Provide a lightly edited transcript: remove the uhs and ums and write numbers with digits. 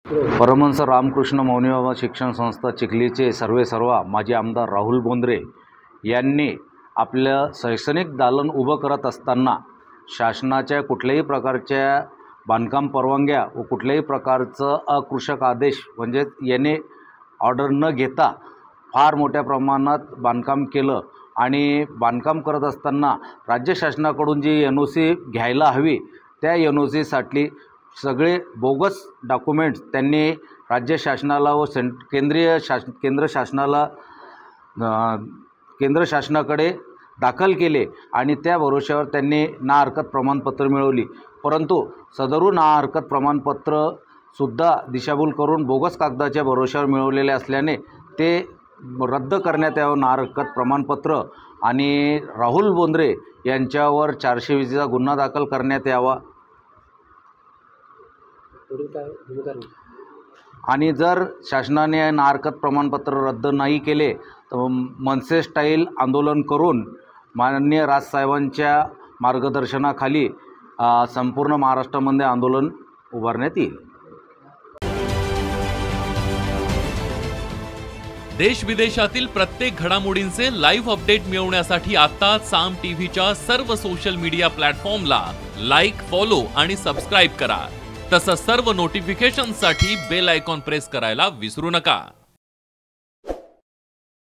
परमहंस रामकृष्ण मौनीबाबा शिक्षण संस्था चिखलीचे सर्वेसर्वा माजी आमदार राहुल बोंद्रे यांनी आपलं शैक्षणिक दालन उभं करत असताना शासनाच्या कुठल्याही प्रकारच्या बांधकाम परवानग्या व कुठल्याही प्रकारचं अकृषक आदेश म्हणजे याने ऑर्डर न घेता फार मोठ्या प्रमाणात बांधकाम केलं आणि बांधकाम करत असताना राज्य शासनाकडून जी NOC घ्यायला हवी त्या NOCसाठी सगळे बोगस डॉक्युमेंट्स त्यांनी राज्य शासनाला व केंद्र शासनाकडे दाखल केले आणि त्या भरोश्यावर त्यांनी ना हरकत प्रमाणपत्र मिळवली। परंतु सदरू ना हरकत प्रमाणपत्र सुद्धा दिशाभूल करून बोगस कागदाच्या भरोश्यावर मिळवलेले असल्याने ते रद्द करण्यात यावं ना हरकत प्रमाणपत्र आणि राहुल बोंद्रे यांच्यावर 420चा गुन्हा दाखल करण्यात यावा। आणि जर शासनाने ना हरकत प्रमाणपत्र रद्द नाही केले तर मनसे स्टाईल आंदोलन करून माननीय राजसाहेबांच्या मार्गदर्शनाखाली संपूर्ण महाराष्ट्रामध्ये आंदोलन उभारण्यात येईल। देश विदेशातील प्रत्येक घडामोडींचे लाईव्ह अपडेट मिळवण्यासाठी आता साम टीव्हीच्या सर्व सोशल मीडिया प्लॅटफॉर्मला लाईक, फॉलो आणि सबस्क्राइब करा। तसंच सर्व नोटिफिकेशनसाठी बेल आयकॉन प्रेस करायला विसरू नका।